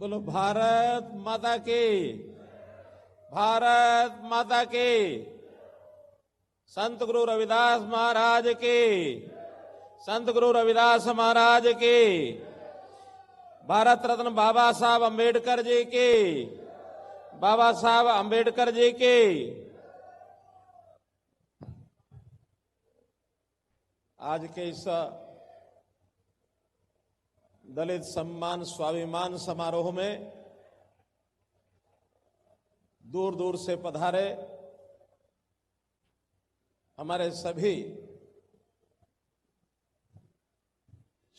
बोलो भारत माता की, भारत माता की। संत गुरु रविदास महाराज की, संत गुरु रविदास महाराज की। भारत रत्न बाबा साहब अंबेडकर जी की, बाबा साहब अंबेडकर जी की। आज के इस दलित सम्मान स्वाभिमान समारोह में दूर दूर से पधारे हमारे सभी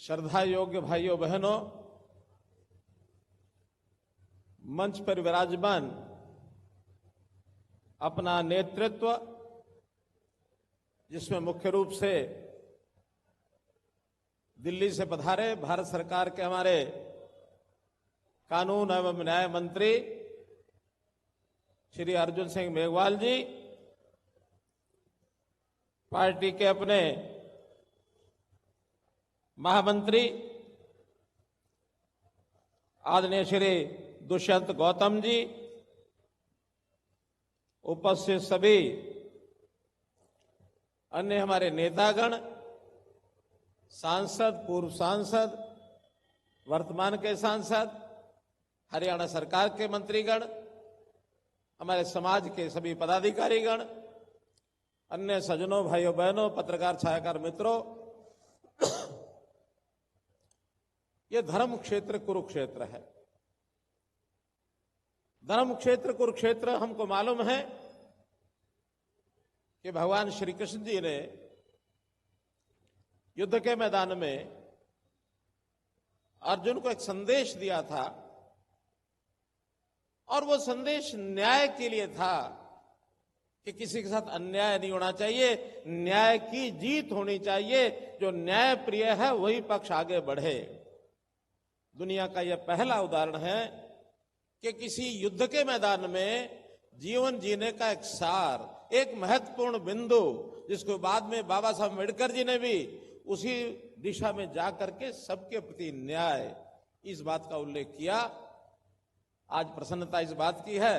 श्रद्धा योग्य भाइयों बहनों, मंच पर विराजमान अपना नेतृत्व, जिसमें मुख्य रूप से दिल्ली से पधारे भारत सरकार के हमारे कानून एवं न्याय मंत्री श्री अर्जुन सिंह मेघवाल जी, पार्टी के अपने महामंत्री आदरणीय श्री दुष्यंत गौतम जी, उपस्थित सभी अन्य हमारे नेतागण, सांसद, पूर्व सांसद, वर्तमान के सांसद, हरियाणा सरकार के मंत्रीगण, हमारे समाज के सभी पदाधिकारीगण, अन्य सज्जनों, भाइयों बहनों, पत्रकार छायाकार मित्रों, ये धर्म क्षेत्र कुरुक्षेत्र है। धर्म क्षेत्र कुरुक्षेत्र हमको मालूम है कि भगवान श्री कृष्ण जी ने युद्ध के मैदान में अर्जुन को एक संदेश दिया था, और वो संदेश न्याय के लिए था कि किसी के साथ अन्याय नहीं होना चाहिए, न्याय की जीत होनी चाहिए, जो न्याय प्रिय है वही पक्ष आगे बढ़े। दुनिया का यह पहला उदाहरण है कि किसी युद्ध के मैदान में जीवन जीने का एक सार, एक महत्वपूर्ण बिंदु, जिसको बाद में बाबा साहब अम्बेडकर जी ने भी उसी दिशा में जाकर के सबके प्रति न्याय, इस बात का उल्लेख किया। आज प्रसन्नता इस बात की है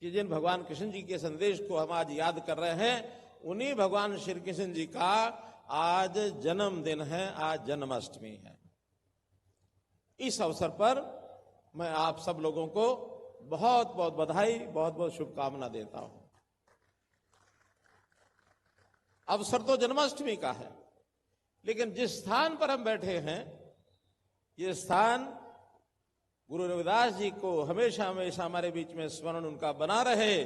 कि जिन भगवान कृष्ण जी के संदेश को हम आज याद कर रहे हैं, उन्हीं भगवान श्री कृष्ण जी का आज जन्मदिन है, आज जन्माष्टमी है। इस अवसर पर मैं आप सब लोगों को बहुत बहुत बधाई, बहुत बहुत शुभकामना देता हूं। अवसर तो जन्माष्टमी का है, लेकिन जिस स्थान पर हम बैठे हैं, ये स्थान गुरु रविदास जी को हमेशा हमेशा हमारे बीच में स्मरण उनका बना रहे,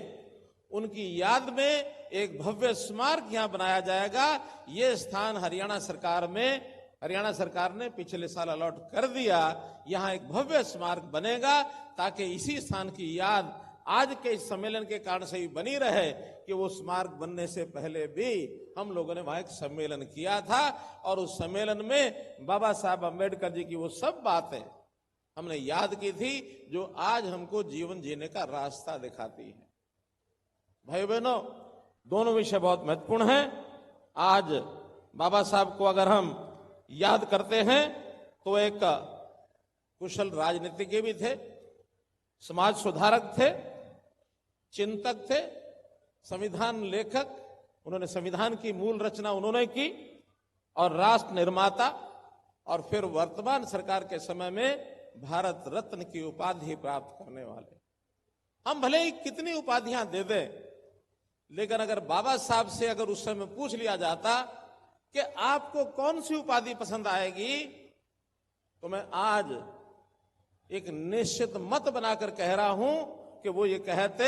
उनकी याद में एक भव्य स्मारक यहां बनाया जाएगा। ये स्थान हरियाणा सरकार ने पिछले साल अलॉट कर दिया। यहां एक भव्य स्मारक बनेगा ताकि इसी स्थान की याद आज के इस सम्मेलन के कारण से ही बनी रहे कि वो स्मारक बनने से पहले भी हम लोगों ने वहां एक सम्मेलन किया था, और उस सम्मेलन में बाबा साहब अम्बेडकर जी की वो सब बातें हमने याद की थी जो आज हमको जीवन जीने का रास्ता दिखाती है। भाई बहनों, दोनों विषय बहुत महत्वपूर्ण हैं। आज बाबा साहब को अगर हम याद करते हैं तो एक कुशल राजनीतिज्ञ भी थे, समाज सुधारक थे, चिंतक थे, संविधान लेखक, उन्होंने संविधान की मूल रचना उन्होंने की, और राष्ट्र निर्माता, और फिर वर्तमान सरकार के समय में भारत रत्न की उपाधि प्राप्त करने वाले। हम भले ही कितनी उपाधियां दे दें, लेकिन अगर बाबा साहब से अगर उस समय पूछ लिया जाता कि आपको कौन सी उपाधि पसंद आएगी, तो मैं आज एक निश्चित मत बनाकर कह रहा हूं कि वो ये कहते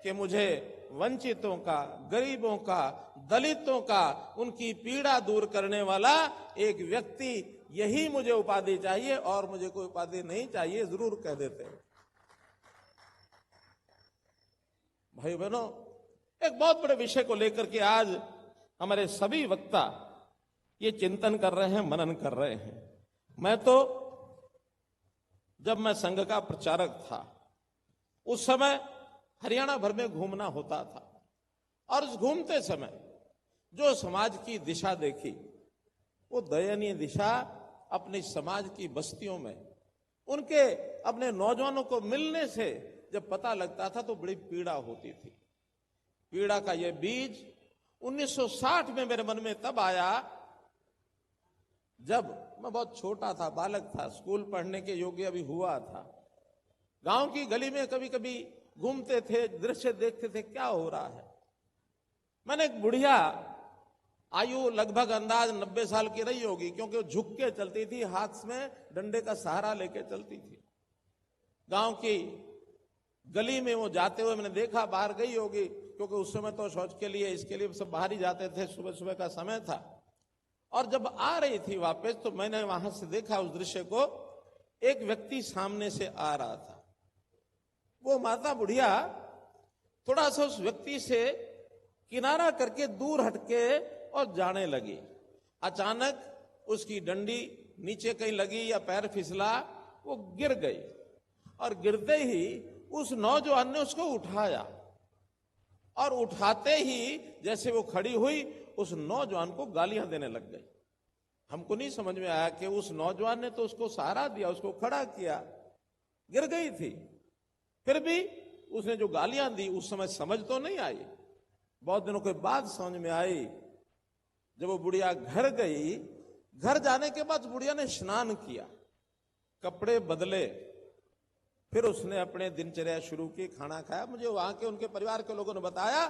कि मुझे वंचितों का, गरीबों का, दलितों का, उनकी पीड़ा दूर करने वाला एक व्यक्ति, यही मुझे उपाधि चाहिए और मुझे कोई उपाधि नहीं चाहिए, जरूर कह देते। भाई बहनों, एक बहुत बड़े विषय को लेकर के आज हमारे सभी वक्ता ये चिंतन कर रहे हैं, मनन कर रहे हैं। मैं तो जब मैं संघ का प्रचारक था, उस समय हरियाणा भर में घूमना होता था, और उस घूमते समय जो समाज की दिशा देखी, वो दयनीय दिशा अपनी समाज की बस्तियों में उनके अपने नौजवानों को मिलने से जब पता लगता था तो बड़ी पीड़ा होती थी। पीड़ा का यह बीज 1960 में मेरे मन में तब आया जब मैं बहुत छोटा था, बालक था, स्कूल पढ़ने के योग्य अभी हुआ था। गांव की गली में कभी कभी घूमते थे, दृश्य देखते थे, क्या हो रहा है। मैंने एक बुढ़िया, आयु लगभग अंदाज 90 साल की रही होगी, क्योंकि वो झुक के चलती थी, हाथ में डंडे का सहारा लेके चलती थी। गांव की गली में वो जाते हुए मैंने देखा, बाहर गई होगी, क्योंकि उस समय तो शौच के लिए इसके लिए सब बाहर ही जाते थे, सुबह सुबह का समय था। और जब आ रही थी वापस तो मैंने वहां से देखा उस दृश्य को, एक व्यक्ति सामने से आ रहा था। वो माता बुढ़िया थोड़ा सा उस व्यक्ति से किनारा करके दूर हटके और जाने लगी। अचानक उसकी डंडी नीचे कहीं लगी या पैर फिसला, वो गिर गई और गिरते ही उस नौजवान ने उसको उठाया और उठाते ही जैसे वो खड़ी हुई उस नौजवान को गालियां देने लग गई। हमको नहीं समझ में आया कि उस नौजवान ने तो उसको सहारा दिया, उसको खड़ा किया, गिर गई थी, फिर भी उसने जो गालियां दी उस समय समझ तो नहीं आई। बहुत दिनों के बाद समझ में आई। जब वो बुढ़िया घर गई, घर जाने के बाद बुढ़िया ने स्नान किया, कपड़े बदले, फिर उसने अपने दिनचर्या शुरू की, खाना खाया। मुझे वहां के उनके परिवार के लोगों ने बताया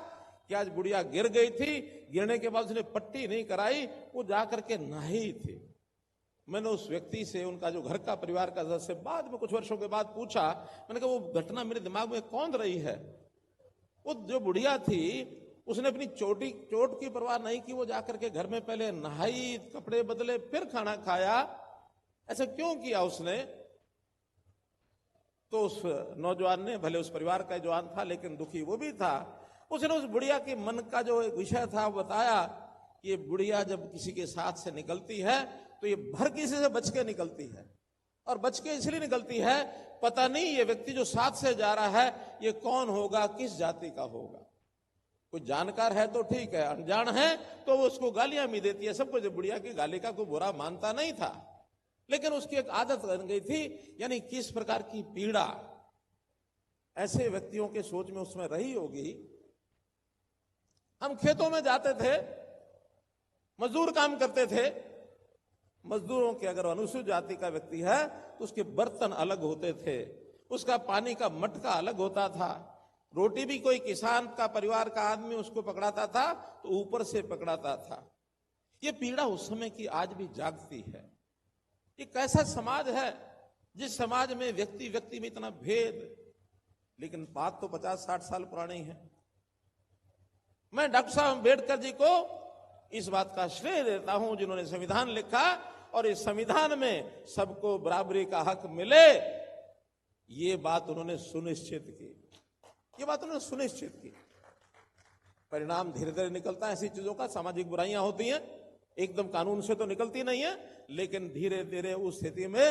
कि आज बुढ़िया गिर गई थी, गिरने के बाद उसने पट्टी नहीं कराई, वो जाकर के नहाई थी। मैंने उस व्यक्ति से, उनका जो घर का परिवार का सदस्य, बाद में कुछ वर्षों के बाद पूछा, मैंने कहा वो घटना मेरे दिमाग में कौन रही है। वो जो बुढ़िया थी उसने अपनी चोट की परवाह नहीं की, वो जाकर के घर में पहले नहाई, कपड़े बदले, फिर खाना खाया। ऐसा क्यों किया उसने? तो उस नौजवान ने, भले उस परिवार का जवान था लेकिन दुखी वो भी था, उसने उस बुढ़िया के मन का जो एक विषय था वो बताया कि ये बुढ़िया जब किसी के साथ से निकलती है तो ये भर किसी से बच के निकलती है, और बच के इसलिए निकलती है, पता नहीं ये व्यक्ति जो साथ से जा रहा है ये कौन होगा, किस जाति का होगा। कोई जानकार है तो ठीक है, अनजान है तो वो उसको गालियां भी देती है। सब कुछ बुढ़िया की गाली का कोई बुरा मानता नहीं था, लेकिन उसकी एक आदत बन गई थी। यानी किस प्रकार की पीड़ा ऐसे व्यक्तियों के सोच में उसमें रही होगी। हम खेतों में जाते थे, मजदूर काम करते थे। मजदूरों के अगर अनुसूचित जाति का व्यक्ति है तो उसके बर्तन अलग होते थे, उसका पानी का मटका अलग होता था। रोटी भी कोई किसान का परिवार का आदमी उसको पकड़ाता था तो ऊपर से पकड़ाता था। ये पीड़ा उस समय की आज भी जागती है। ये कैसा समाज है जिस समाज में व्यक्ति व्यक्ति में इतना भेद, लेकिन बात तो 50-60 साल पुरानी है। मैं डॉक्टर साहब अम्बेडकर जी को इस बात का श्रेय देता हूं जिन्होंने संविधान लिखा और इस संविधान में सबको बराबरी का हक मिले, ये बात उन्होंने सुनिश्चित की। ये बात उन्होंने सुनिश्चित की। परिणाम धीरे धीरे निकलता है ऐसी चीजों का। सामाजिक बुराइयां होती हैं, एकदम कानून से तो निकलती नहीं है, लेकिन धीरे धीरे उस स्थिति में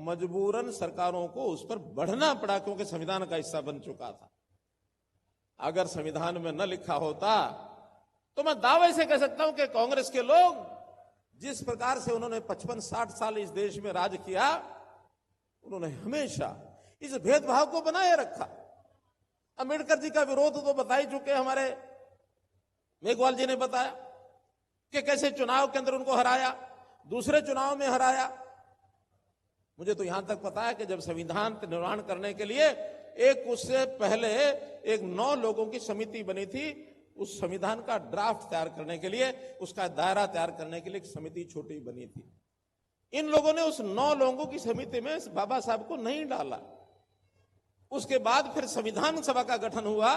मजबूरन सरकारों को उस पर बढ़ना पड़ा, क्योंकि संविधान का हिस्सा बन चुका था। अगर संविधान में न लिखा होता तो मैं दावे से कह सकता हूं कि कांग्रेस के लोग जिस प्रकार से उन्होंने 55-60 साल इस देश में राज किया, उन्होंने हमेशा इस भेदभाव को बनाए रखा। अम्बेडकर जी का विरोध तो बता ही चुके हमारे मेघवाल जी ने बताया कि कैसे चुनाव के अंदर उनको हराया, दूसरे चुनाव में हराया। मुझे तो यहां तक पता है कि जब संविधान निर्माण करने के लिए एक उससे पहले एक 9 लोगों की समिति बनी थी, उस संविधान का ड्राफ्ट तैयार करने के लिए, उसका दायरा तैयार करने के लिए एक समिति छोटी बनी थी। इन लोगों ने उस 9 लोगों की समिति में बाबा साहब को नहीं डाला। उसके बाद फिर संविधान सभा का गठन हुआ,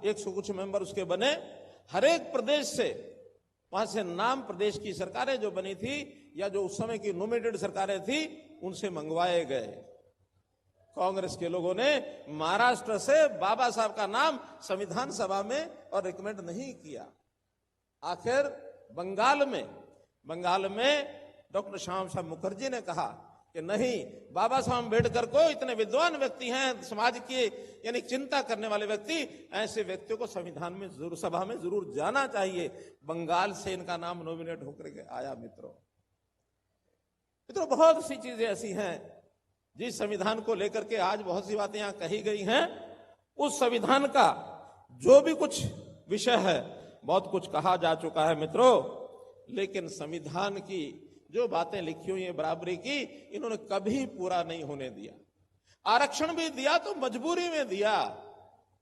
100 कुछ मेंबर उसके बने। हर एक प्रदेश से, वहां से नाम प्रदेश की सरकारें जो बनी थी या जो उस समय की नोमिनेटेड सरकारें थी, उनसे मंगवाए गए। कांग्रेस के लोगों ने महाराष्ट्र से बाबा साहब का नाम संविधान सभा में और रिकमेंड नहीं किया। आखिर बंगाल में डॉक्टर श्यामा प्रसाद मुखर्जी ने कहा कि नहीं, बाबा साहब अम्बेडकर को, इतने विद्वान व्यक्ति हैं, समाज की यानी चिंता करने वाले व्यक्ति, ऐसे व्यक्तियों को संविधान में जरूर, सभा में जरूर जाना चाहिए। बंगाल से इनका नाम नॉमिनेट होकर के आया। मित्रों, बहुत सी चीजें ऐसी हैं जिस संविधान को लेकर के आज बहुत सी बातें यहां कही गई हैं, उस संविधान का जो भी कुछ विषय है, बहुत कुछ कहा जा चुका है मित्रों। लेकिन संविधान की जो बातें लिखी हुई हैं बराबरी की, इन्होंने कभी पूरा नहीं होने दिया। आरक्षण भी दिया तो मजबूरी में दिया,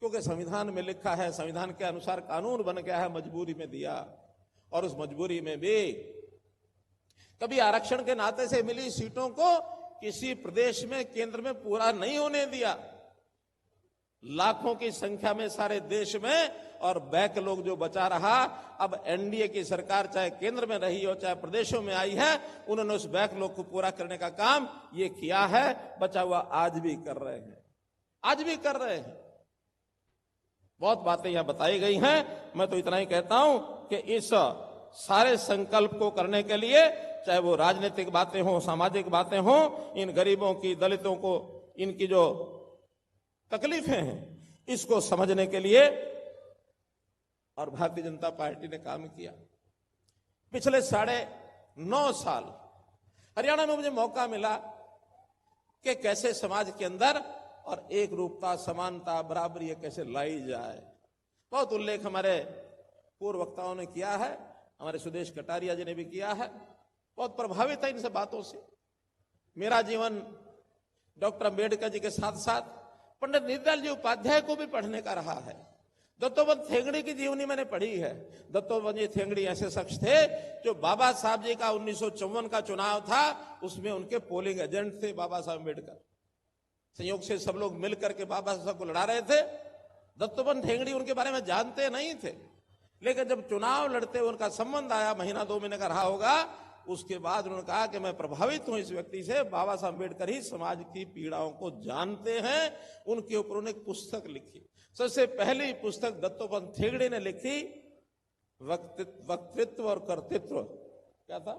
क्योंकि संविधान में लिखा है, संविधान के अनुसार कानून बन गया है, मजबूरी में दिया। और उस मजबूरी में भी कभी आरक्षण के नाते से मिली सीटों को किसी प्रदेश में, केंद्र में पूरा नहीं होने दिया। लाखों की संख्या में सारे देश में, और बैकलॉग जो बचा रहा, अब एनडीए की सरकार चाहे केंद्र में रही हो चाहे प्रदेशों में आई है, उन्होंने उस बैकलॉग को पूरा करने का काम ये किया है। बचा हुआ आज भी कर रहे हैं, आज भी कर रहे हैं। बहुत बातें यहां बताई गई हैं। मैं तो इतना ही कहता हूं कि इस सारे संकल्प को करने के लिए, चाहे वो राजनीतिक बातें हो, सामाजिक बातें हो, इन गरीबों की, दलितों को, इनकी जो तकलीफें हैं, इसको समझने के लिए और भारतीय जनता पार्टी ने काम किया। पिछले 9.5 साल हरियाणा में मुझे मौका मिला कि कैसे समाज के अंदर और एक रूपता, समानता, बराबरी ये कैसे लाई जाए। बहुत उल्लेख हमारे पूर्व वक्ताओं ने किया है, हमारे सुदेश कटारिया जी ने भी किया है। बहुत प्रभावित है इन सब बातों से। मेरा जीवन डॉक्टर अंबेडकर जी के साथ साथ पंडित दीनदयाल जी उपाध्याय को भी पढ़ने का रहा है। दत्तोपंत ठेंगड़ी की जीवनी मैंने पढ़ी है। दत्तोपंत जी ठेंगड़ी ऐसे शख्स थे जो बाबा साहब जी का 1954 का चुनाव था, उसमें उनके पोलिंग एजेंट थे बाबा साहब अम्बेडकर। संयोग से सब लोग मिलकर के बाबा साहब को लड़ा रहे थे। दत्तोपंत ठेंगड़ी उनके बारे में जानते नहीं थे, लेकिन जब चुनाव लड़ते उनका संबंध आया, महीना 2 महीने का रहा होगा, उसके बाद उन्होंने कहा कि मैं प्रभावित हूं इस व्यक्ति से। बाबा साहब अम्बेडकर ही समाज की पीड़ाओं को जानते हैं। उनके ऊपर उन्होंने एक पुस्तक लिखी। सबसे पहली पुस्तक दत्तोपंत ठेंगड़ी ने लिखी, वक्तृत्व और कर्तृत्व। क्या था?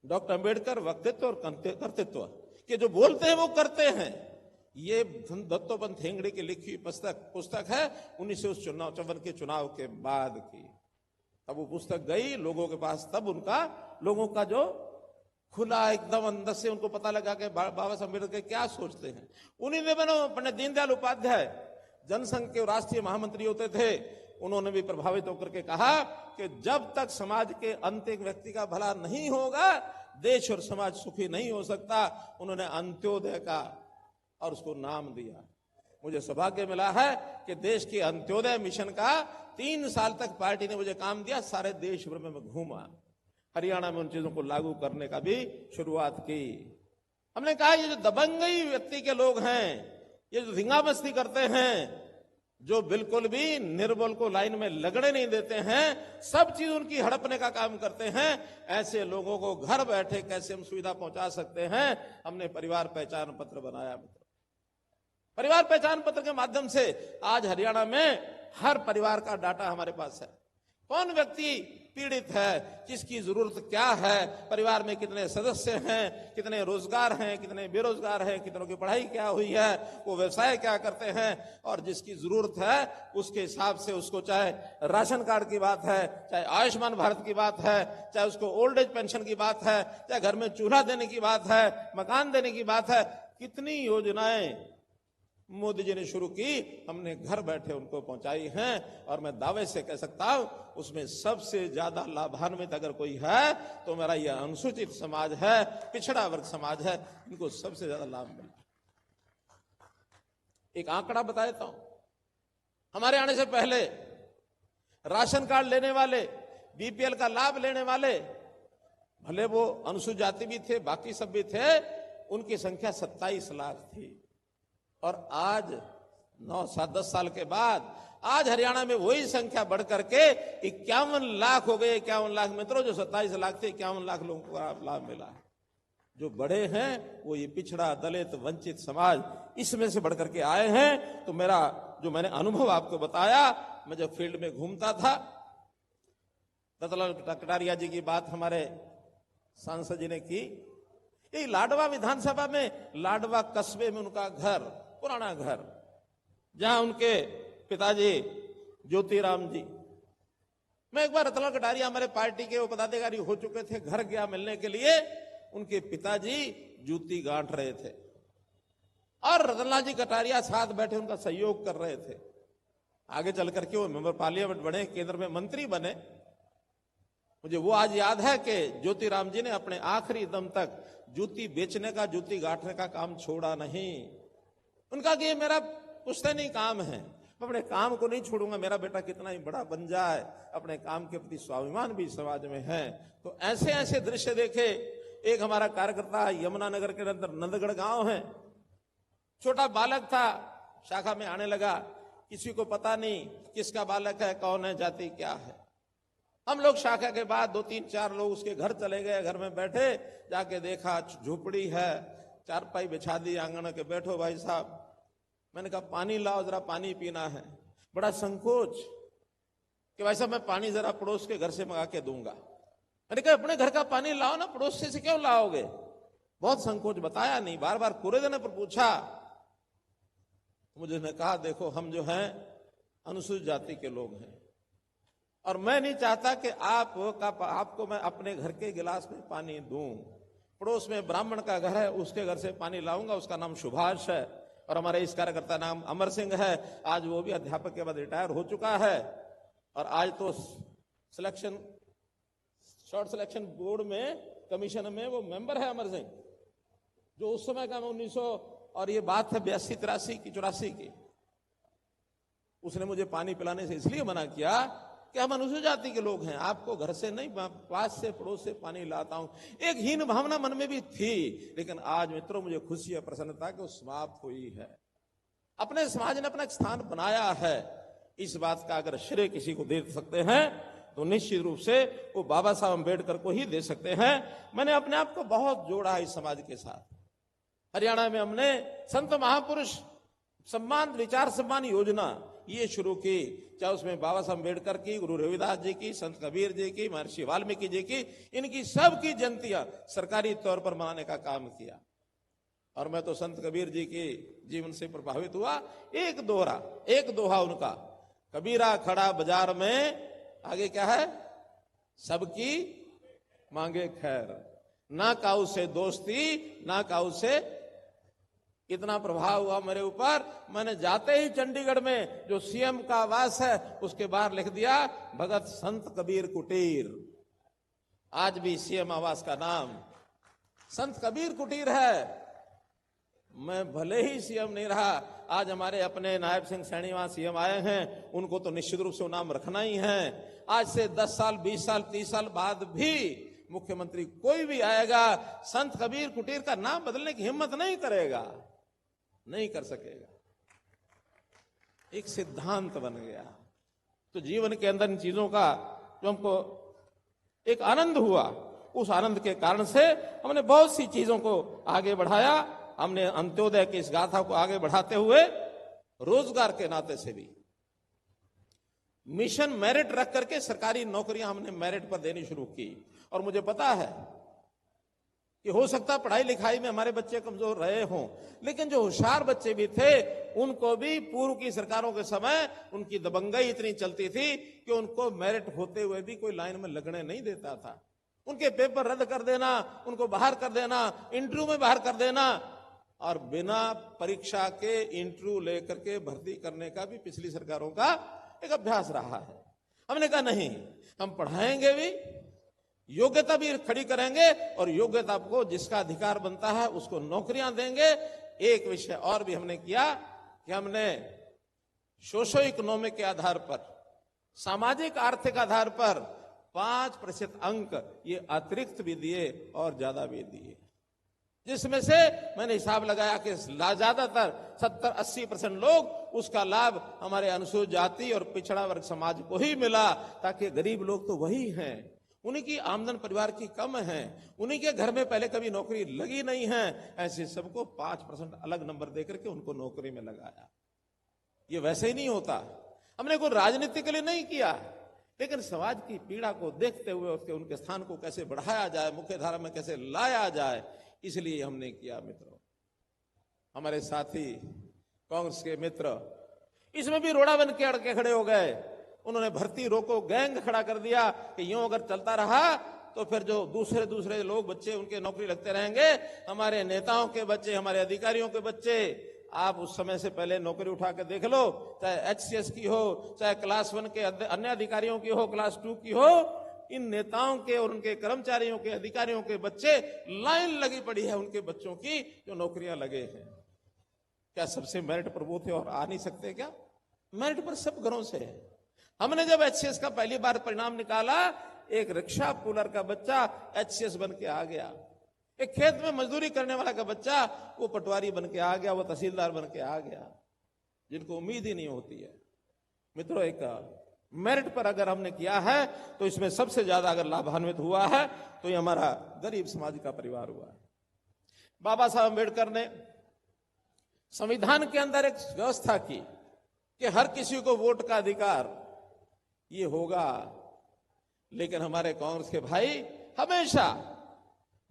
डॉक्टर अंबेडकर वक्तृत्व और कर्तृत्व, कि जो बोलते हैं वो करते हैं। ये दत्तोपंत ठेंगड़ी की लिखी पुस्तक है 1954 के चुनाव के बाद की। तब वो पुस्तक गई लोगों के पास, तब लोगों का जो खुला एकदम अंदर से उनको पता लगा कि बाबा साहब अम्बेडकर क्या सोचते हैं। उन्हीं ने पंडित दीनदयाल उपाध्याय जनसंघ के राष्ट्रीय महामंत्री होते थे, उन्होंने भी प्रभावित होकर के कहा कि जब तक समाज के अंत एक व्यक्ति का भला नहीं होगा, देश और समाज सुखी नहीं हो सकता। उन्होंने अंत्योदय का और उसको नाम दिया। मुझे सौभाग्य मिला है कि देश के अंत्योदय मिशन का 3 साल तक पार्टी ने मुझे काम दिया। सारे देश भर में मैं घूमा, हरियाणा में उन चीजों को लागू करने का भी शुरुआत की। हमने कहा ये जो दबंगई व्यक्ति के लोग हैं, ये जो धिंगामस्ती करते हैं, जो बिल्कुल भी निर्बल को लाइन में लगने नहीं देते हैं, सब चीज उनकी हड़पने का काम करते हैं, ऐसे लोगों को घर बैठे कैसे हम सुविधा पहुंचा सकते हैं। हमने परिवार पहचान पत्र बनाया। परिवार पहचान पत्र के माध्यम से आज हरियाणा में हर परिवार का डाटा हमारे पास है। कौन व्यक्ति पीड़ित है, किसकी जरूरत क्या है, परिवार में कितने सदस्य हैं, कितने रोजगार हैं, कितने बेरोजगार हैं, कितनों की पढ़ाई क्या हुई है, वो व्यवसाय क्या करते हैं, और जिसकी जरूरत है उसके हिसाब से उसको, चाहे राशन कार्ड की बात है, चाहे आयुष्मान भारत की बात है, चाहे उसको ओल्ड एज पेंशन की बात है, चाहे घर में चूल्हा देने की बात है, मकान देने की बात है, कितनी योजनाएं मोदी जी ने शुरू की, हमने घर बैठे उनको पहुंचाई हैं। और मैं दावे से कह सकता हूं उसमें सबसे ज्यादा लाभान्वित अगर कोई है तो मेरा यह अनुसूचित समाज है, पिछड़ा वर्ग समाज है, इनको सबसे ज्यादा लाभ मिला। एक आंकड़ा बता देता हूं। हमारे आने से पहले राशन कार्ड लेने वाले, बीपीएल का लाभ लेने वाले, भले वो अनुसूचित जाति भी थे, बाकी सब भी थे, उनकी संख्या 27 लाख थी। और आज 9-10 साल के बाद आज हरियाणा में वही संख्या बढ़ करके 51 लाख हो गए। 51 लाख मित्रों, जो 27 लाख थे, 51 लाख लोगों को लाभ मिला है। जो बड़े हैं वो ये पिछड़ा, दलित, वंचित समाज, इसमें से बढ़ करके आए हैं। तो मेरा जो मैंने अनुभव आपको बताया, मैं जब फील्ड में घूमता था, दत्तलाल कटारिया जी की बात हमारे सांसद जी ने की। ये लाडवा विधानसभा में, लाडवा कस्बे में उनका घर, पुराना घर, जहां उनके पिताजी ज्योतिराम जी, मैं एक बार रतनलाल कटारिया हमारे पार्टी के वो पदाधिकारी हो चुके थे, घर गया मिलने के लिए। उनके पिताजी जूती गांठ रहे थे और रतनलाल जी कटारिया साथ बैठे उनका सहयोग कर रहे थे। आगे चल करके वो मेंबर पार्लियामेंट बने, केंद्र में मंत्री बने। मुझे वो आज याद है कि ज्योतिराम जी ने अपने आखिरी दम तक जूती बेचने का, जूती गांठने का काम छोड़ा नहीं। उनका कि ये मेरा पुश्तैनी काम है, मैं अपने काम को नहीं छोड़ूंगा, मेरा बेटा कितना ही बड़ा बन जाए, अपने काम के प्रति स्वाभिमान भी समाज में है। तो ऐसे ऐसे दृश्य देखे। एक हमारा कार्यकर्ता यमुनानगर के अंदर नंदगढ़ गांव है, छोटा बालक था, शाखा में आने लगा, किसी को पता नहीं किसका बालक है, कौन है, जाति क्या है। हम लोग शाखा के बाद 2-3-4 लोग उसके घर चले गए, घर में बैठे, जाके देखा झोपड़ी है, चारपाई बिछा दी, आंगन के बैठो भाई साहब। मैंने कहा पानी लाओ, जरा पानी पीना है। बड़ा संकोच कि भाई साहब मैं पानी जरा पड़ोस के घर से मंगा के दूंगा। मैंने कहा अपने घर का पानी लाओ ना, पड़ोस से क्यों लाओगे? बहुत संकोच, बताया नहीं, बार बार पूरे दिन पर पूछा। मुझे कहा देखो हम जो हैं अनुसूचित जाति के लोग हैं और मैं नहीं चाहता कि आपको मैं अपने घर के गिलास में पानी दूं। पड़ोस में ब्राह्मण का घर है, उसके घर से पानी लाऊंगा, उसका नाम सुभाष है और हमारे इस कार्यकर्ता नाम अमर सिंह है। आज वो भी अध्यापक के बाद रिटायर हो चुका है और आज तो सिलेक्शन, शॉर्ट सिलेक्शन बोर्ड में, कमीशन में वो मेंबर है अमर सिंह, जो उस समय का 1900 और ये बात है 82-83 की, 84 की। उसने मुझे पानी पिलाने से इसलिए मना किया कि हम अनुसूचित जाति के लोग हैं, आपको घर से नहीं, पास से पड़ोस से पानी लाता हूं। एक हीन भावना मन में भी थी, लेकिन आज मित्रों मुझे खुशी है, प्रसन्नता कि वो समाप्त हुई है। अपने समाज ने अपना एक स्थान बनाया है। इस बात का अगर श्रेय किसी को दे सकते हैं तो निश्चित रूप से वो बाबा साहब अम्बेडकर को ही दे सकते हैं। मैंने अपने आप को बहुत जोड़ा है इस समाज के साथ। हरियाणा में हमने संत महापुरुष सम्मान, विचार सम्मान योजना ये शुरू की, चाहे उसमें बाबा साहब अम्बेडकर की, गुरु रविदास जी की, संत कबीर जी की, महर्षि वाल्मीकि जी की, इनकी सबकी जयंतियां सरकारी तौर पर मनाने का काम किया। और मैं तो संत कबीर जी के जीवन से प्रभावित हुआ। एक दोहा उनका, कबीरा खड़ा बाजार में, आगे क्या है, सबकी मांगे खैर, ना काऊ से दोस्ती ना काऊ से। इतना प्रभाव हुआ मेरे ऊपर, मैंने जाते ही चंडीगढ़ में जो सीएम का आवास है उसके बाहर लिख दिया भगत संत कबीर कुटीर। आज भी सीएम आवास का नाम संत कबीर कुटीर है। मैं भले ही सीएम नहीं रहा, आज हमारे अपने नायब सिंह सैनी वहां सीएम आए हैं, उनको तो निश्चित रूप से नाम रखना ही है। आज से 10 साल, 20 साल, 30 साल बाद भी मुख्यमंत्री कोई भी आएगा, संत कबीर कुटीर का नाम बदलने की हिम्मत नहीं करेगा, नहीं कर सकेगा। एक सिद्धांत बन गया। तो जीवन के अंदर इन चीजों का जो हमको एक आनंद हुआ, उस आनंद के कारण से हमने बहुत सी चीजों को आगे बढ़ाया। हमने अंत्योदय की इस गाथा को आगे बढ़ाते हुए रोजगार के नाते से भी मिशन मेरिट रख करके सरकारी नौकरियां हमने मेरिट पर देनी शुरू की। और मुझे पता है कि हो सकता पढ़ाई लिखाई में हमारे बच्चे कमजोर रहे हों, लेकिन जो होशियार बच्चे भी थे उनको भी पूर्व की सरकारों के समय उनकी दबंगई इतनी चलती थी कि उनको मेरिट होते हुए भी कोई लाइन में लगने नहीं देता था। उनके पेपर रद्द कर देना, उनको बाहर कर देना, इंटरव्यू में बाहर कर देना, और बिना परीक्षा के इंटरव्यू लेकर के भर्ती करने का भी पिछली सरकारों का एक अभ्यास रहा है। हमने कहा नहीं, हम पढ़ाएंगे भी, योग्यता भी खड़ी करेंगे और योग्यता को जिसका अधिकार बनता है उसको नौकरियां देंगे। एक विषय और भी हमने किया कि हमने सोशो इकोनॉमिक के आधार पर, सामाजिक आर्थिक आधार पर 5% अंक ये अतिरिक्त भी दिए और ज्यादा भी दिए, जिसमें से मैंने हिसाब लगाया कि ज्यादातर 70-80% लोग उसका लाभ हमारे अनुसूचित जाति और पिछड़ा वर्ग समाज को ही मिला, ताकि गरीब लोग तो वही हैं, उन्हीं की आमदन परिवार की कम है, उन्हीं के घर में पहले कभी नौकरी लगी नहीं है, ऐसे सबको 5% अलग नंबर देकर के उनको नौकरी में लगाया। ये वैसे ही नहीं होता, हमने कोई राजनीति के लिए नहीं किया, लेकिन समाज की पीड़ा को देखते हुए उसके उनके स्थान को कैसे बढ़ाया जाए, मुख्य धारा में कैसे लाया जाए, इसलिए हमने किया। मित्रों, हमारे साथी कांग्रेस के मित्र इसमें भी रोड़ा बन के अड़के खड़े हो गए। उन्होंने भर्ती रोको गैंग खड़ा कर दिया कि यूं अगर चलता रहा तो फिर जो दूसरे दूसरे लोग बच्चे उनके नौकरी लगते रहेंगे, हमारे नेताओं के बच्चे, हमारे अधिकारियों के बच्चे। आप उस समय से पहले नौकरी उठा के देख लो, चाहे HCS की हो, चाहे क्लास 1 के अन्य अधिकारियों की हो, क्लास 2 की हो, इन नेताओं के और उनके कर्मचारियों के, अधिकारियों के बच्चे, लाइन लगी पड़ी है उनके बच्चों की जो नौकरियां लगे हैं। क्या सबसे मेरिट पर वो थे और आ नहीं सकते क्या? मेरिट पर सब घरों से है। हमने जब HCS का पहली बार परिणाम निकाला, एक रिक्शा पुलर का बच्चा HCS बन के आ गया, एक खेत में मजदूरी करने वाला का बच्चा वो पटवारी बन के आ गया, वो तहसीलदार बन के आ गया, जिनको उम्मीद ही नहीं होती है। मित्रों, एक मेरिट पर अगर हमने किया है तो इसमें सबसे ज्यादा अगर लाभान्वित हुआ है तो ये हमारा गरीब समाज का परिवार हुआ है। बाबा साहब अम्बेडकर ने संविधान के अंदर एक व्यवस्था की कि हर किसी को वोट का अधिकार ये होगा, लेकिन हमारे कांग्रेस के भाई हमेशा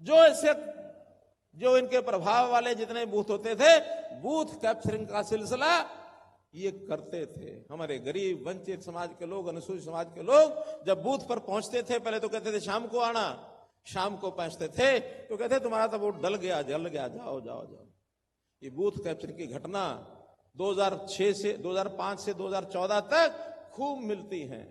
जो इनके प्रभाव वाले जितने बूथ होते थे, बूथ कैप्चरिंग का सिलसिला ये करते थे। हमारे गरीब वंचित समाज के लोग, अनुसूचित समाज के लोग जब बूथ पर पहुंचते थे, पहले तो कहते थे शाम को आना, शाम को पहुंचते थे तो कहते तुम्हारा तो वोट जल गया, जाओ जाओ जाओ। ये बूथ कैप्चरिंग की घटना 2005 से 2014 तक खूब मिलती हैं।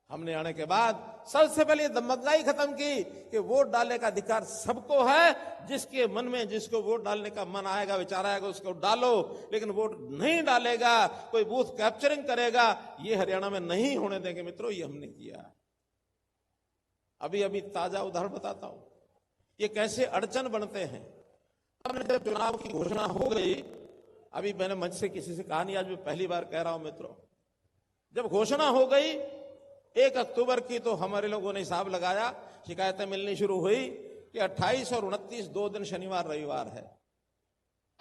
हमने आने के बाद सबसे पहले दमगाई खत्म की कि वोट डालने का अधिकार सबको है, जिसके मन में जिसको वोट डालने का मन आएगा, विचार आएगा, उसको डालो, लेकिन वोट नहीं डालेगा, कोई बूथ कैप्चरिंग करेगा, ये हरियाणा में नहीं होने देंगे। मित्रों, ये हमने किया। अभी ताजा उदाहरण बताता हूं, ये कैसे अड़चन बनते हैं। हमने जब चुनाव की घोषणा हो गई, अभी मैंने मंच से किसी से कहा नहीं, आज मैं पहली बार कह रहा हूं मित्रों, जब घोषणा हो गई 1 अक्टूबर की, तो हमारे लोगों ने हिसाब लगाया, शिकायतें मिलनी शुरू हुई कि 28 और 29 2 दिन शनिवार रविवार है।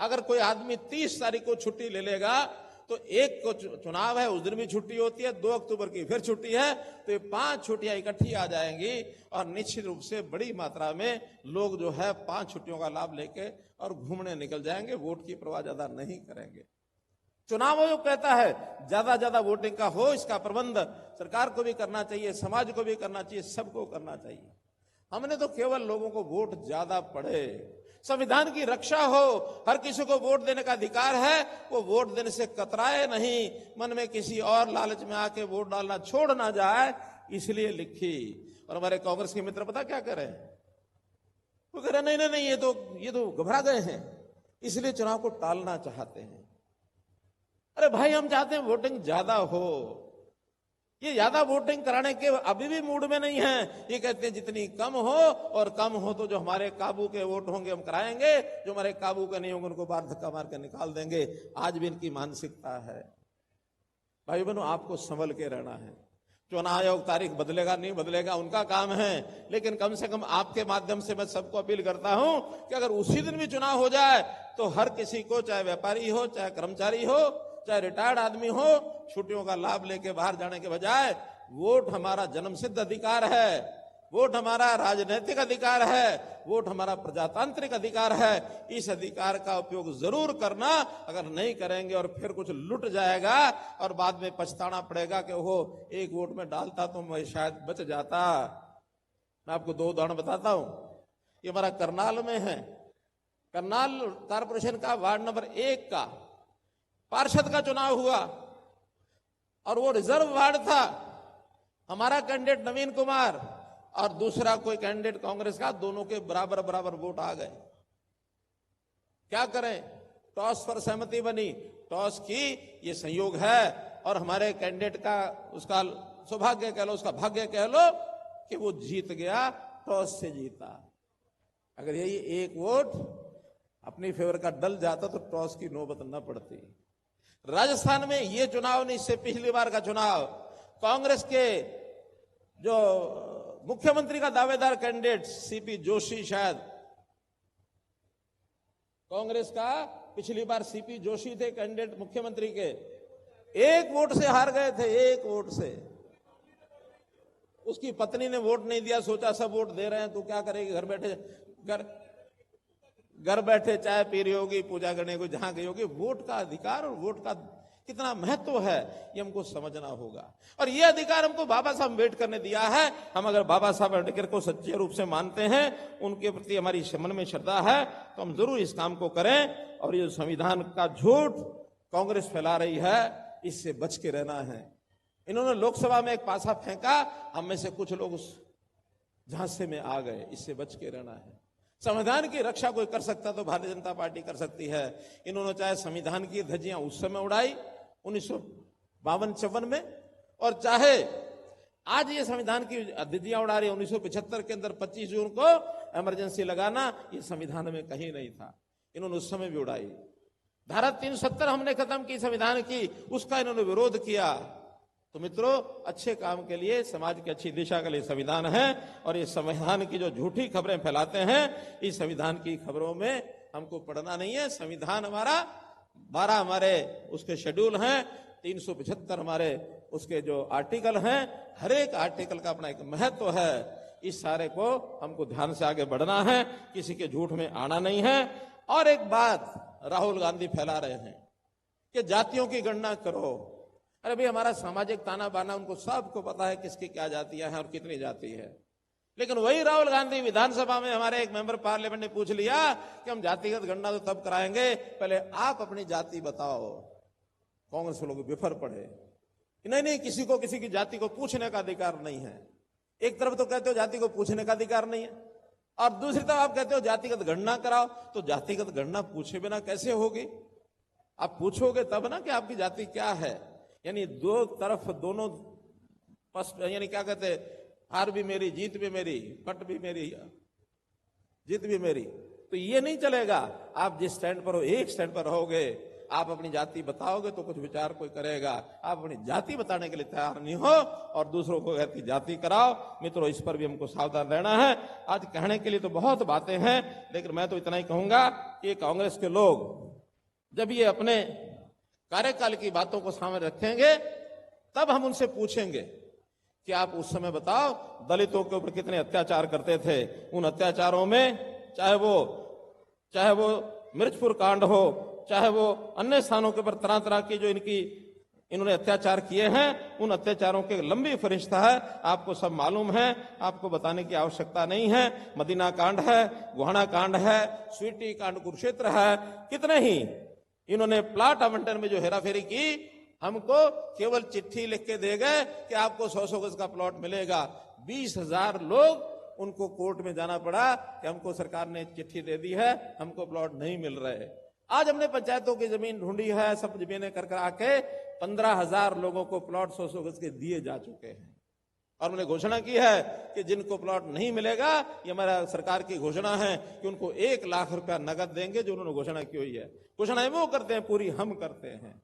अगर कोई आदमी 30 तारीख को छुट्टी ले लेगा तो 1 को चुनाव है, उस दिन भी छुट्टी होती है, 2 अक्टूबर की फिर छुट्टी है, तो ये 5 छुट्टियां इकट्ठी आ जाएंगी और निश्चित रूप से बड़ी मात्रा में लोग जो है 5 छुट्टियों का लाभ लेके और घूमने निकल जाएंगे, वोट की परवाह ज्यादा नहीं करेंगे। चुनाव आयोग कहता है ज्यादा वोटिंग का हो, इसका प्रबंध सरकार को भी करना चाहिए, समाज को भी करना चाहिए, सबको करना चाहिए। हमने तो केवल लोगों को वोट ज्यादा पड़े, संविधान की रक्षा हो, हर किसी को वोट देने का अधिकार है, वो वोट देने से कतराए नहीं, मन में किसी और लालच में आके वोट डालना छोड़ ना जाए, इसलिए लिखी। और हमारे कांग्रेस के मित्र पता क्या कर रहे हैं? वो कह रहे नहीं, ये तो घबरा गए हैं, इसलिए चुनाव को टालना चाहते हैं। अरे भाई, हम चाहते हैं वोटिंग ज्यादा हो, ये ज्यादा वोटिंग कराने के अभी भी मूड में नहीं है। ये कहते हैं जितनी कम हो, और कम हो तो जो हमारे काबू के वोट होंगे हम कराएंगे, जो हमारे काबू के नहीं होंगे उनको बाहर धक्का मार के निकाल देंगे। आज भी इनकी मानसिकता है। भाई बहनों, आपको संभल के रहना है। चुनाव आयोग तारीख बदलेगा नहीं बदलेगा उनका काम है, लेकिन कम से कम आपके माध्यम से मैं सबको अपील करता हूं कि अगर उसी दिन भी चुनाव हो जाए तो हर किसी को, चाहे व्यापारी हो, चाहे कर्मचारी हो, चाहे रिटायर्ड आदमी हो, छुट्टियों का लाभ लेके बाहर जाने के बजाय, वोट हमारा जन्मसिद्ध अधिकार है, वोट हमारा राजनीतिक अधिकार है, वोट हमारा प्रजातांत्रिक अधिकार है। इस अधिकार का उपयोग जरूर करना। अगर नहीं करेंगे और फिर कुछ लुट जाएगा और बाद में पछताना पड़ेगा कि वो 1 वोट में डालता तो मैं शायद बच जाता। मैं आपको 2 उदाहरण बताता हूं। ये हमारा करनाल में है। करनाल कारपोरेशन का वार्ड नंबर 1 का पार्षद का चुनाव हुआ और वो रिजर्व वार्ड था। हमारा कैंडिडेट नवीन कुमार और दूसरा कोई कैंडिडेट कांग्रेस का, दोनों के बराबर वोट आ गए। क्या करें? टॉस पर सहमति बनी, टॉस की, ये संयोग है और हमारे कैंडिडेट का, उसका सौभाग्य कह लो, उसका भाग्य कह लो कि वो जीत गया, टॉस से जीता। अगर यही 1 वोट अपनी फेवर का डल जाता तो टॉस की नौबत न पड़ती। राजस्थान में ये चुनाव नहीं, इससे पिछली बार का चुनाव, कांग्रेस के जो मुख्यमंत्री का दावेदार कैंडिडेट सीपी जोशी, शायद कांग्रेस का पिछली बार सीपी जोशी थे कैंडिडेट मुख्यमंत्री के, 1 वोट से हार गए थे, 1 वोट से। उसकी पत्नी ने वोट नहीं दिया, सोचा सब वोट दे रहे हैं तो क्या करेगी, घर बैठे चाय पी रही होगी, पूजा करने को जहां गई होगी। वोट का अधिकार और वोट का कितना महत्व है, ये हमको समझना होगा। और ये अधिकार हमको बाबा साहब अम्बेडकर ने दिया है। हम अगर बाबा साहब अम्बेडकर को सच्चे रूप से मानते हैं, उनके प्रति हमारी मन में श्रद्धा है, तो हम जरूर इस काम को करें। और ये संविधान का झूठ कांग्रेस फैला रही है, इससे बच के रहना है। इन्होंने लोकसभा में एक पासा फेंका, हम में से कुछ लोग उस झांसे में आ गए, इससे बच के रहना है। संविधान की रक्षा कोई कर सकता तो भारतीय जनता पार्टी कर सकती है। इन्होंने चाहे संविधान की धज्जियां उस समय उड़ाई 1952-54 में, और चाहे आज ये संविधान की धज्जियां उड़ा रही 1975 के अंदर 25 जून को इमरजेंसी लगाना, ये संविधान में कहीं नहीं था, इन्होंने उस समय भी उड़ाई। धारा 370 हमने खत्म की संविधान की, उसका इन्होंने विरोध किया। तो मित्रों, अच्छे काम के लिए, समाज की अच्छी दिशा के लिए संविधान है। और ये संविधान की जो झूठी खबरें फैलाते हैं, इस संविधान की खबरों में हमको पढ़ना नहीं है। संविधान हमारा 12 हमारे उसके शेड्यूल हैं, 375 हमारे उसके जो आर्टिकल हैं, हर एक आर्टिकल का अपना एक महत्व है। इस सारे को हमको ध्यान से आगे बढ़ना है, किसी के झूठ में आना नहीं है। और एक बात राहुल गांधी फैला रहे हैं कि जातियों की गणना करो। अरे भाई, हमारा सामाजिक ताना बाना उनको सबको पता है किसकी क्या जातियां हैं और कितनी जाति है। लेकिन वही राहुल गांधी विधानसभा में हमारे एक मेंबर पार्लियामेंट ने पूछ लिया कि हम जातिगत गणना तो तब कराएंगे, पहले आप अपनी जाति बताओ। कांग्रेस के लोग बिफर पड़े, नहीं, किसी को किसी की जाति को पूछने का अधिकार नहीं है। एक तरफ तो कहते हो जाति को पूछने का अधिकार नहीं है, और दूसरी तरफ आप कहते हो जातिगत गणना कराओ। तो जातिगत गणना पूछे बिना कैसे होगी? आप पूछोगे तब ना कि आपकी जाति क्या है। यानी दो तरफ, दोनों यानी क्या कहते हैं, हार भी मेरी, जीत भी मेरी, पट भी मेरी, जीत भी मेरी। तो ये नहीं चलेगा। आप जिस स्टैंड पर हो, एक स्टैंड पर रहोगे। आप अपनी जाति बताओगे तो कुछ विचार कोई करेगा। आप अपनी जाति बताने के लिए तैयार नहीं हो और दूसरों को कहती जाति कराओ। मित्रों, इस पर भी हमको सावधान रहना है। आज कहने के लिए तो बहुत बातें हैं, लेकिन मैं तो इतना ही कहूंगा कि कांग्रेस के लोग जब ये अपने कार्यकाल की बातों को सामने रखेंगे, तब हम उनसे पूछेंगे कि आप उस समय बताओ दलितों के ऊपर कितने अत्याचार करते थे। उन अत्याचारों में चाहे वो मिर्चपुर कांड हो, चाहे वो अन्य स्थानों के ऊपर तरह तरह की जो इन्होंने अत्याचार किए हैं, उन अत्याचारों की लंबी फरिश्त है। आपको सब मालूम है, आपको बताने की आवश्यकता नहीं है। मदीना कांड है, गोहाना कांड है, स्वीटी कांड कुरुक्षेत्र है, कितने ही इन्होंने प्लाट आवंटन में जो हेराफेरी की, हमको केवल चिट्ठी लिख के दे गए कि आपको 100 गज का प्लॉट मिलेगा। 20,000 लोग उनको कोर्ट में जाना पड़ा कि हमको सरकार ने चिट्ठी दे दी है, हमको प्लॉट नहीं मिल रहे। आज हमने पंचायतों की जमीन ढूंढी है, सब जमीनें कर आके 15,000 लोगों को प्लॉट 100 गज के दिए जा चुके हैं। और हमने घोषणा की है कि जिनको प्लॉट नहीं मिलेगा, ये हमारा सरकार की घोषणा है कि उनको 1 लाख रुपया नगद देंगे, जो उन्होंने घोषणा की हुई है। घोषणाएं वो करते हैं, पूरी हम करते हैं।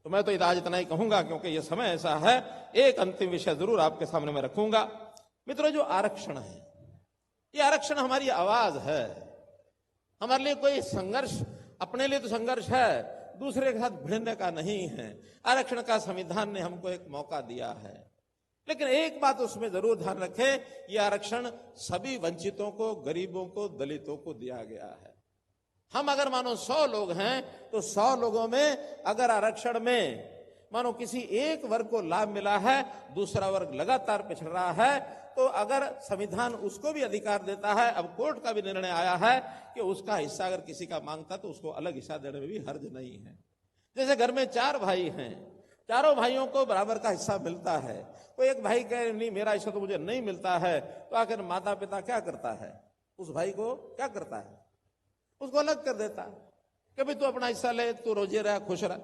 तो मैं तो आज इतना ही कहूंगा, क्योंकि ये समय ऐसा है। एक अंतिम विषय जरूर आपके सामने मैं रखूंगा। मित्रों, जो आरक्षण है, ये आरक्षण हमारी आवाज है। हमारे लिए कोई संघर्ष, अपने लिए तो संघर्ष है, दूसरे के साथ भिड़ने का नहीं है। आरक्षण का संविधान ने हमको एक मौका दिया है, लेकिन एक बात उसमें जरूर ध्यान रखें, यह आरक्षण सभी वंचितों को, गरीबों को, दलितों को दिया गया है। हम अगर मानो 100 लोग हैं, तो 100 लोगों में अगर आरक्षण में मानो किसी एक वर्ग को लाभ मिला है, दूसरा वर्ग लगातार पिछड़ रहा है, तो अगर संविधान उसको भी अधिकार देता है, अब कोर्ट का भी निर्णय आया है कि उसका हिस्सा अगर किसी का मांगता तो उसको अलग हिस्सा देने में भी हर्ज नहीं है। जैसे घर में 4 भाई हैं, चारों भाइयों को बराबर का हिस्सा मिलता है। कोई एक भाई कहे नहीं मेरा हिस्सा तो मुझे नहीं मिलता है, तो आखिर माता पिता क्या करता है? उस भाई को क्या करता है? उसको अलग कर देता है कि भाई तू अपना हिस्सा ले, तू रोजे रह, खुश रह।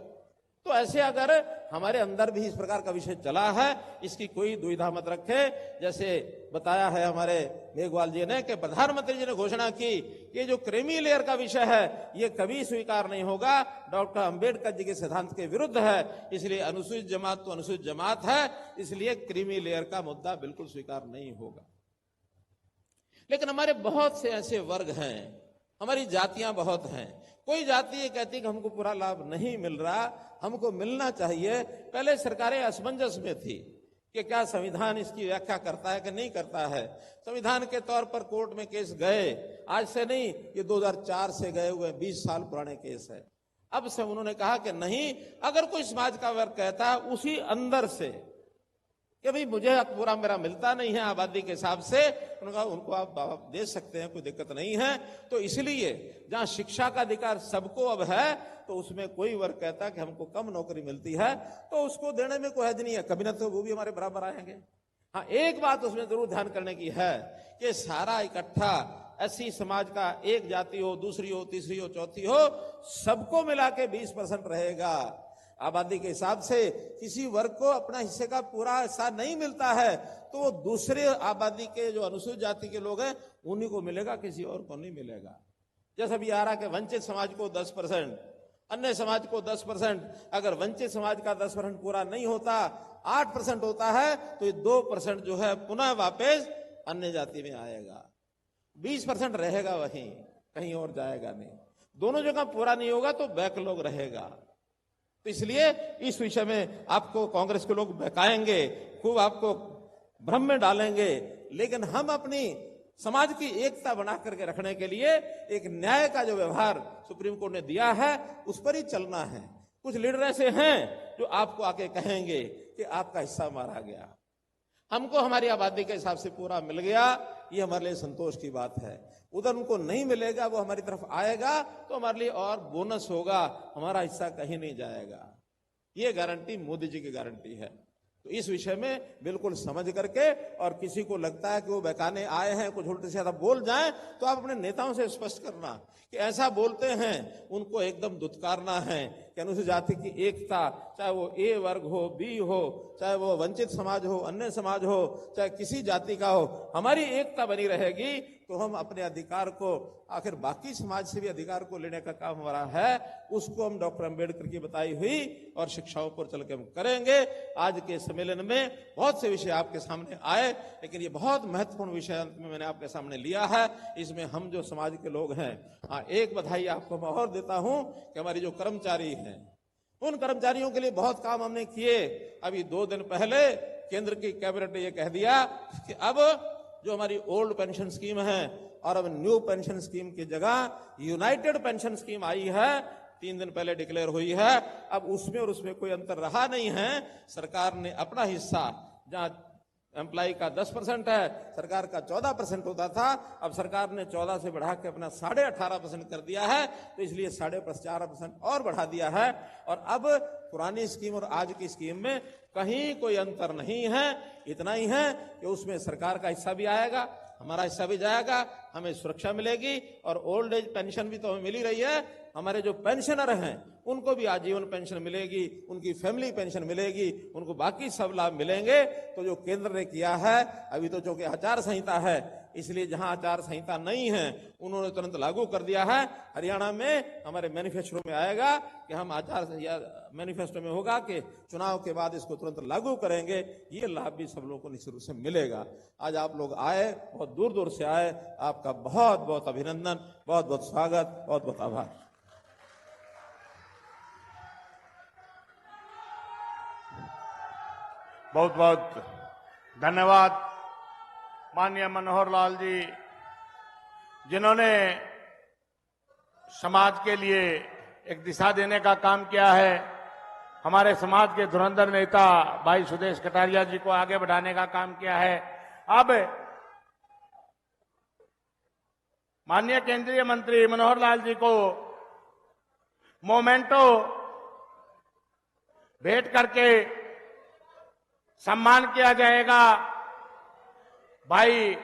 तो ऐसे अगर हमारे अंदर भी इस प्रकार का विषय चला है, इसकी कोई दुविधा मत रखे। जैसे बताया है हमारे मेघवाल जी ने कि प्रधानमंत्री जी ने घोषणा की कि जो क्रीमी लेयर का विषय है ये कभी स्वीकार नहीं होगा, डॉक्टर अंबेडकर जी के सिद्धांत के विरुद्ध है, इसलिए अनुसूचित जमात तो अनुसूचित जमात है, इसलिए क्रीमी लेयर का मुद्दा बिल्कुल स्वीकार नहीं होगा। लेकिन हमारे बहुत से ऐसे वर्ग हैं, हमारी जातियां बहुत हैं। कोई जाति ये कहती कि हमको पूरा लाभ नहीं मिल रहा, हमको मिलना चाहिए। पहले सरकारें असमंजस में थी कि क्या संविधान इसकी व्याख्या करता है कि नहीं करता है। संविधान के तौर पर कोर्ट में केस गए, आज से नहीं, ये 2004 से गए हुए 20 साल पुराने केस है। अब से उन्होंने कहा कि नहीं, अगर कोई समाज का वर्ग कहता है उसी अंदर से कि भाई मुझे पूरा मेरा मिलता नहीं है आबादी के हिसाब से, उनको आप दे सकते हैं, कोई दिक्कत नहीं है। तो इसलिए जहां शिक्षा का अधिकार सबको अब है, तो उसमें कोई वर्ग कहता है कि हमको कम नौकरी मिलती है तो उसको देने में कोई हर्ज नहीं है, कभी ना तो वो भी हमारे बराबर आएंगे। हाँ, एक बात उसमें जरूर ध्यान करने की है कि सारा इकट्ठा ऐसी समाज का, एक जाति हो, दूसरी हो, तीसरी हो, चौथी हो, सबको मिला के 20% रहेगा आबादी के हिसाब से। किसी वर्ग को अपना हिस्से का पूरा हिस्सा नहीं मिलता है तो वो दूसरे आबादी के जो अनुसूचित जाति के लोग हैं उन्हीं को मिलेगा, किसी और को नहीं मिलेगा। जैसे भी आ रहा कि वंचित समाज को 10%, अन्य समाज को 10%, अगर वंचित समाज का 10% पूरा नहीं होता, 8% होता है, तो ये 2% जो है पुनः वापस अन्य जाति में आएगा, 20% रहेगा वहीं, कहीं और जाएगा नहीं। दोनों जगह पूरा नहीं होगा तो बैकलॉग रहेगा। तो इसलिए इस विषय में आपको कांग्रेस के लोग बहकाएंगे, खूब आपको भ्रम में डालेंगे, लेकिन हम अपनी समाज की एकता बना करके रखने के लिए एक न्याय का जो व्यवहार सुप्रीम कोर्ट ने दिया है उस पर ही चलना है। कुछ लीडर ऐसे हैं जो आपको आके कहेंगे कि आपका हिस्सा मारा गया, हमको हमारी आबादी के हिसाब से पूरा मिल गया, ये हमारे लिए संतोष की बात है। उधर उनको नहीं मिलेगा, वो हमारी तरफ आएगा तो हमारे लिए और बोनस होगा, हमारा हिस्सा कहीं नहीं जाएगा। ये गारंटी मोदी जी की गारंटी है। तो इस विषय में बिल्कुल समझ करके, और किसी को लगता है कि वो बहकाने आए हैं, कुछ उल्टे सीधा बोल जाएं, तो आप अपने नेताओं से स्पष्ट करना कि ऐसा बोलते हैं, उनको एकदम दुत्कारना है कि अनुसूचित जाति की एकता, चाहे वो ए वर्ग हो, बी हो, चाहे वो वंचित समाज हो, अन्य समाज हो, चाहे किसी जाति का हो, हमारी एकता बनी रहेगी तो हम अपने अधिकार को, आखिर बाकी समाज से भी अधिकार को लेने का काम हमारा है, उसको हम डॉक्टर अंबेडकर की बताई हुई और शिक्षाओं पर चल के हम करेंगे। आज के सम्मेलन में बहुत से विषय आपके सामने आए, लेकिन ये बहुत महत्वपूर्ण विषय अंत में मैंने आपके सामने लिया है। इसमें हम जो समाज के लोग हैं, एक बधाई आपको मैं और देता हूं कि हमारी जो कर्मचारी हैं, उन कर्मचारियों के लिए बहुत काम हमने किए। अभी 2 दिन पहले केंद्र की कैबिनेट ने यह कह दिया कि अब जो हमारी ओल्ड पेंशन स्कीम है और अब न्यू पेंशन स्कीम की जगह यूनाइटेड पेंशन स्कीम आई है, 3 दिन पहले डिक्लेयर हुई है। अब उसमें और उसमें कोई अंतर रहा नहीं है। सरकार ने अपना हिस्सा, जहां एम्प्लॉय का 10% है, सरकार का 14% होता था, अब सरकार ने 14 से बढ़ा के अपना 18.5% कर दिया है, तो इसलिए 4.5% और बढ़ा दिया है। और अब पुरानी स्कीम और आज की स्कीम में कहीं कोई अंतर नहीं है। इतना ही है कि उसमें सरकार का हिस्सा भी आएगा, हमारा हिस्सा भी जाएगा, हमें सुरक्षा मिलेगी, और ओल्ड एज पेंशन भी तो हमें मिल ही रही है। हमारे जो पेंशनर हैं उनको भी आजीवन पेंशन मिलेगी, उनकी फैमिली पेंशन मिलेगी, उनको बाकी सब लाभ मिलेंगे। तो जो केंद्र ने किया है, अभी तो चूंकि आचार संहिता है, इसलिए जहां आचार संहिता नहीं है उन्होंने तुरंत लागू कर दिया है। हरियाणा में हमारे मैनिफेस्टो में आएगा कि हम मैनिफेस्टो में होगा कि चुनाव के बाद इसको तुरंत लागू करेंगे। ये लाभ भी सब लोगों को निश्चित रूप से मिलेगा। आज आप लोग आए, बहुत दूर दूर से आए, आपका बहुत बहुत अभिनंदन, बहुत बहुत स्वागत, बहुत बहुत आभार। बहुत बहुत धन्यवाद माननीय मनोहर लाल जी, जिन्होंने समाज के लिए एक दिशा देने का काम किया है। हमारे समाज के धुरंधर नेता भाई सुदेश कटारिया जी को आगे बढ़ाने का काम किया है। अब माननीय केंद्रीय मंत्री मनोहर लाल जी को मोमेंटो भेंट करके सम्मान किया जाएगा भाई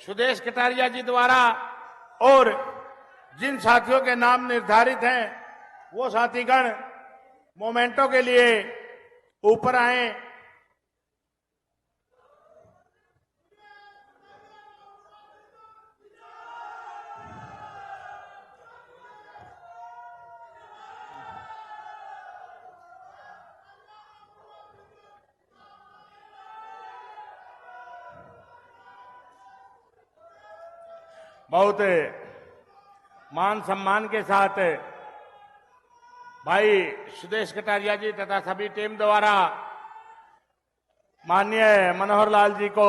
सुदेश कटारिया जी द्वारा। और जिन साथियों के नाम निर्धारित हैं वो साथीगण मोमेंटो के लिए ऊपर आए। बहुत मान सम्मान के साथ भाई सुदेश कटारिया जी तथा सभी टीम द्वारा माननीय मनोहर लाल जी को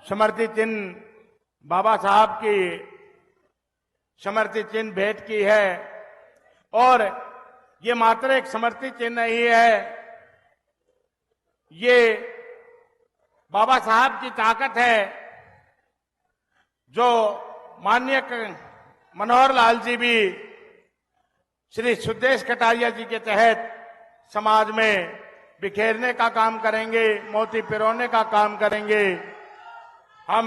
समर्थित चिन्ह, बाबा साहब की समर्थित चिन्ह भेंट की है। और ये मात्र एक स्मृति चिन्ह ही है, ये बाबा साहब की ताकत है जो माननीय मनोहर लाल जी भी श्री सुदेश कटारिया जी के तहत समाज में बिखेरने का काम करेंगे, मोती पिरोने का काम करेंगे। हम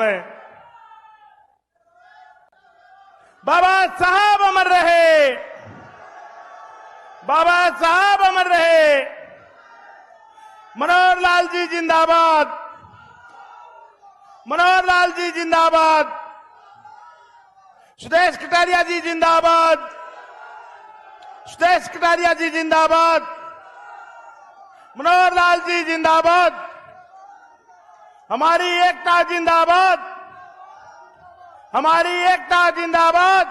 बाबा साहब अमर रहे, बाबा साहब अमर रहे, मनोहर लाल जी जिंदाबाद, मनोहर लाल जी जिंदाबाद, सुदेश कटारिया जी जिंदाबाद, सुदेश कटारिया जी जिंदाबाद, मनोहर लाल जी जिंदाबाद, हमारी एकता जिंदाबाद, हमारी एकता जिंदाबाद,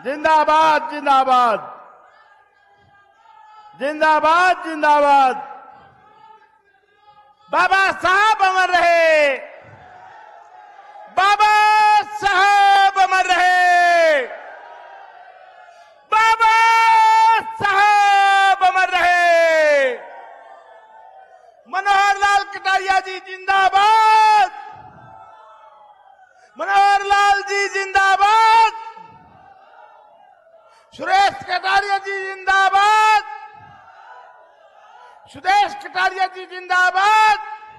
जिंदाबाद जिंदाबाद, जिंदाबाद जिंदाबाद, बाबा साहब अमर रहे, बाबा साहब अमर रहे, बाबा साहब अमर रहे, मनोहर लाल कटारिया जी जिंदाबाद, मनोहर लाल जी जिंदाबाद, सुरेश कटारिया जी जिंदाबाद, सुदेश कटारिया जी जिंदाबाद,